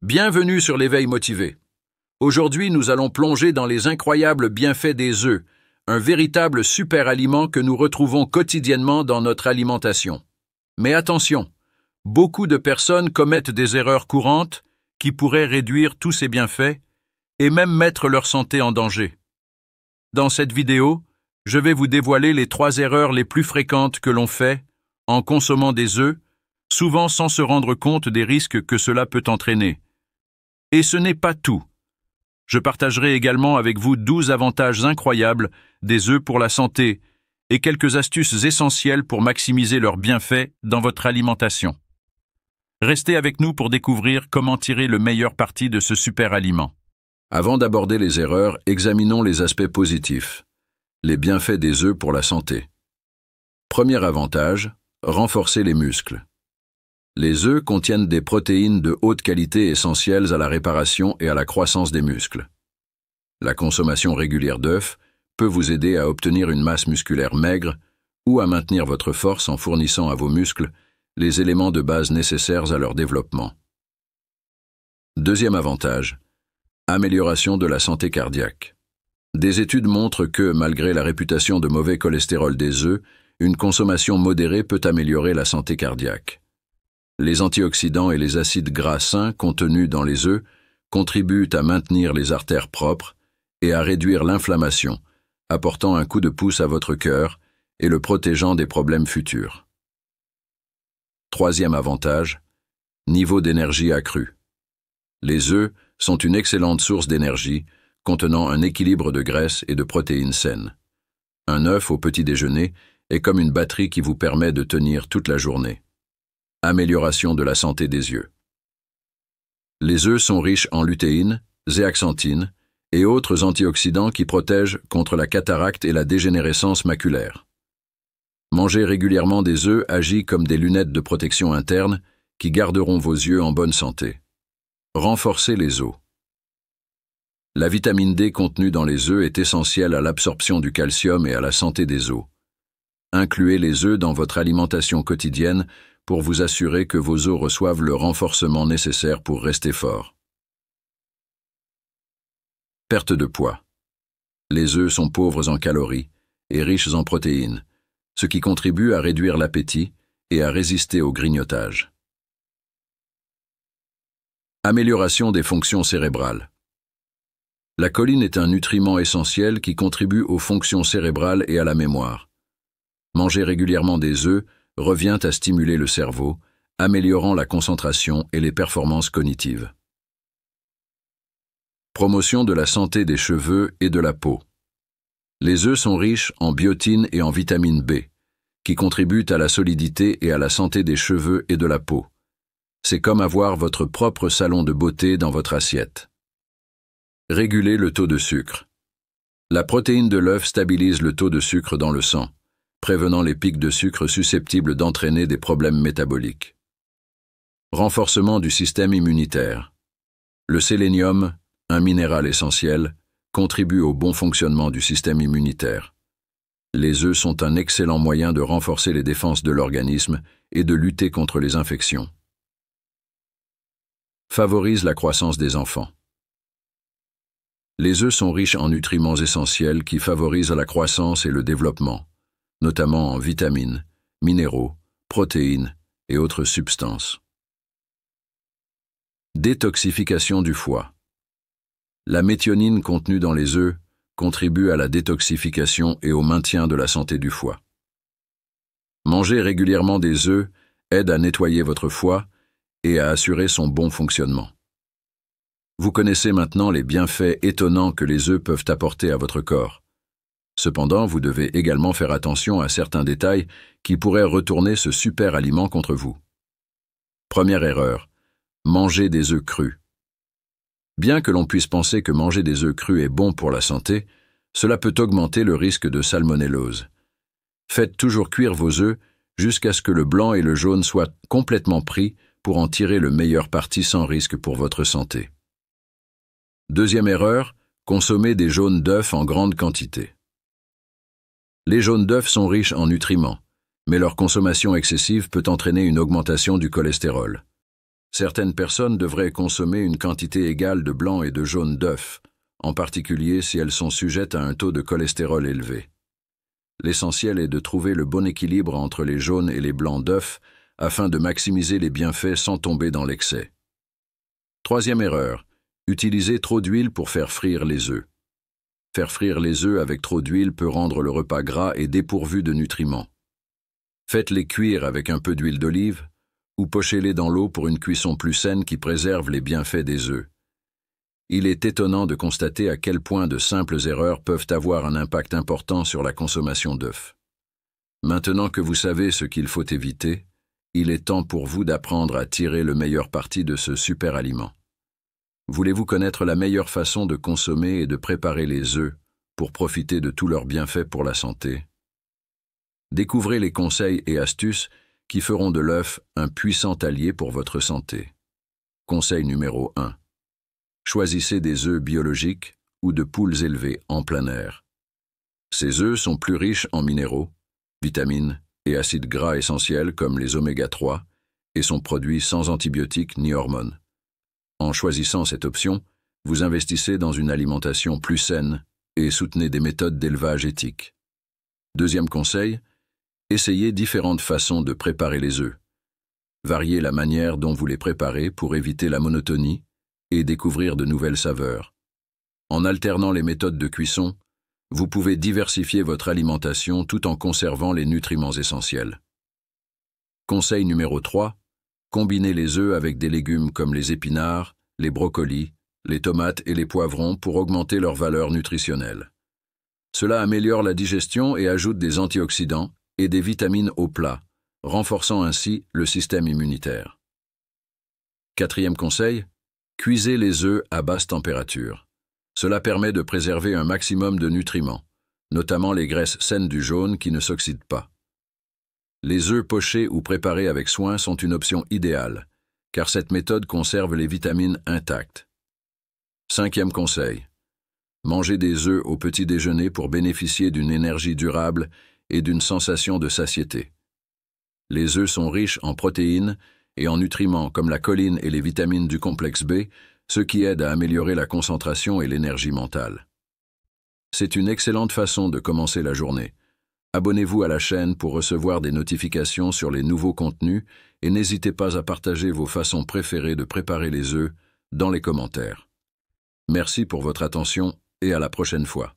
Bienvenue sur l'éveil motivé. Aujourd'hui, nous allons plonger dans les incroyables bienfaits des œufs, un véritable super aliment que nous retrouvons quotidiennement dans notre alimentation. Mais attention, beaucoup de personnes commettent des erreurs courantes qui pourraient réduire tous ces bienfaits et même mettre leur santé en danger. Dans cette vidéo, je vais vous dévoiler les 3 erreurs les plus fréquentes que l'on fait en consommant des œufs, souvent sans se rendre compte des risques que cela peut entraîner. Et ce n'est pas tout. Je partagerai également avec vous 12 avantages incroyables des œufs pour la santé et quelques astuces essentielles pour maximiser leurs bienfaits dans votre alimentation. Restez avec nous pour découvrir comment tirer le meilleur parti de ce super aliment. Avant d'aborder les erreurs, examinons les aspects positifs. Les bienfaits des œufs pour la santé. Premier avantage, renforcer les muscles. Les œufs contiennent des protéines de haute qualité essentielles à la réparation et à la croissance des muscles. La consommation régulière d'œufs peut vous aider à obtenir une masse musculaire maigre ou à maintenir votre force en fournissant à vos muscles les éléments de base nécessaires à leur développement. Deuxième avantage, amélioration de la santé cardiaque. Des études montrent que, malgré la réputation de mauvais cholestérol des œufs, une consommation modérée peut améliorer la santé cardiaque. Les antioxydants et les acides gras sains contenus dans les œufs contribuent à maintenir les artères propres et à réduire l'inflammation, apportant un coup de pouce à votre cœur et le protégeant des problèmes futurs. Troisième avantage, niveau d'énergie accru. Les œufs sont une excellente source d'énergie contenant un équilibre de graisses et de protéines saines. Un œuf au petit déjeuner est comme une batterie qui vous permet de tenir toute la journée. Amélioration de la santé des yeux. Les œufs sont riches en lutéine, zéaxanthine et autres antioxydants qui protègent contre la cataracte et la dégénérescence maculaire. Manger régulièrement des œufs agit comme des lunettes de protection interne qui garderont vos yeux en bonne santé. Renforcer les os. La vitamine D contenue dans les œufs est essentielle à l'absorption du calcium et à la santé des os. Incluez les œufs dans votre alimentation quotidienne pour vous assurer que vos os reçoivent le renforcement nécessaire pour rester forts. Perte de poids. Les œufs sont pauvres en calories et riches en protéines, ce qui contribue à réduire l'appétit et à résister au grignotage. Amélioration des fonctions cérébrales. La choline est un nutriment essentiel qui contribue aux fonctions cérébrales et à la mémoire. Manger régulièrement des œufs revient à stimuler le cerveau, améliorant la concentration et les performances cognitives. Promotion de la santé des cheveux et de la peau. Les œufs sont riches en biotine et en vitamine B, qui contribuent à la solidité et à la santé des cheveux et de la peau. C'est comme avoir votre propre salon de beauté dans votre assiette. Réguler le taux de sucre. La protéine de l'œuf stabilise le taux de sucre dans le sang, prévenant les pics de sucre susceptibles d'entraîner des problèmes métaboliques. Renforcement du système immunitaire. Le sélénium, un minéral essentiel, contribue au bon fonctionnement du système immunitaire. Les œufs sont un excellent moyen de renforcer les défenses de l'organisme et de lutter contre les infections. Favorise la croissance des enfants. Les œufs sont riches en nutriments essentiels qui favorisent la croissance et le développement, notamment en vitamines, minéraux, protéines et autres substances. Détoxification du foie. La méthionine contenue dans les œufs contribue à la détoxification et au maintien de la santé du foie. Manger régulièrement des œufs aide à nettoyer votre foie et à assurer son bon fonctionnement. Vous connaissez maintenant les bienfaits étonnants que les œufs peuvent apporter à votre corps. Cependant, vous devez également faire attention à certains détails qui pourraient retourner ce super aliment contre vous. Première erreur, manger des œufs crus. Bien que l'on puisse penser que manger des œufs crus est bon pour la santé, cela peut augmenter le risque de salmonellose. Faites toujours cuire vos œufs jusqu'à ce que le blanc et le jaune soient complètement pris pour en tirer le meilleur parti sans risque pour votre santé. Deuxième erreur, consommer des jaunes d'œufs en grande quantité. Les jaunes d'œufs sont riches en nutriments, mais leur consommation excessive peut entraîner une augmentation du cholestérol. Certaines personnes devraient consommer une quantité égale de blanc et de jaune d'œufs, en particulier si elles sont sujettes à un taux de cholestérol élevé. L'essentiel est de trouver le bon équilibre entre les jaunes et les blancs d'œufs afin de maximiser les bienfaits sans tomber dans l'excès. Troisième erreur, utiliser trop d'huile pour faire frire les œufs. Faire frire les œufs avec trop d'huile peut rendre le repas gras et dépourvu de nutriments. Faites-les cuire avec un peu d'huile d'olive ou pochez-les dans l'eau pour une cuisson plus saine qui préserve les bienfaits des œufs. Il est étonnant de constater à quel point de simples erreurs peuvent avoir un impact important sur la consommation d'œufs. Maintenant que vous savez ce qu'il faut éviter, il est temps pour vous d'apprendre à tirer le meilleur parti de ce super aliment. Voulez-vous connaître la meilleure façon de consommer et de préparer les œufs pour profiter de tous leurs bienfaits pour la santé? Découvrez les conseils et astuces qui feront de l'œuf un puissant allié pour votre santé. Conseil numéro 1. Choisissez des œufs biologiques ou de poules élevées en plein air. Ces œufs sont plus riches en minéraux, vitamines et acides gras essentiels comme les oméga 3 et sont produits sans antibiotiques ni hormones. En choisissant cette option, vous investissez dans une alimentation plus saine et soutenez des méthodes d'élevage éthiques. Deuxième conseil, essayez différentes façons de préparer les œufs. Variez la manière dont vous les préparez pour éviter la monotonie et découvrir de nouvelles saveurs. En alternant les méthodes de cuisson, vous pouvez diversifier votre alimentation tout en conservant les nutriments essentiels. Conseil numéro 3. Combinez les œufs avec des légumes comme les épinards, les brocolis, les tomates et les poivrons pour augmenter leur valeur nutritionnelle. Cela améliore la digestion et ajoute des antioxydants et des vitamines au plat, renforçant ainsi le système immunitaire. Quatrième conseil, cuisez les œufs à basse température. Cela permet de préserver un maximum de nutriments, notamment les graisses saines du jaune qui ne s'oxydent pas. Les œufs pochés ou préparés avec soin sont une option idéale, car cette méthode conserve les vitamines intactes. Cinquième conseil, mangez des œufs au petit déjeuner pour bénéficier d'une énergie durable et d'une sensation de satiété. Les œufs sont riches en protéines et en nutriments comme la choline et les vitamines du complexe B, ce qui aide à améliorer la concentration et l'énergie mentale. C'est une excellente façon de commencer la journée. Abonnez-vous à la chaîne pour recevoir des notifications sur les nouveaux contenus et n'hésitez pas à partager vos façons préférées de préparer les œufs dans les commentaires. Merci pour votre attention et à la prochaine fois.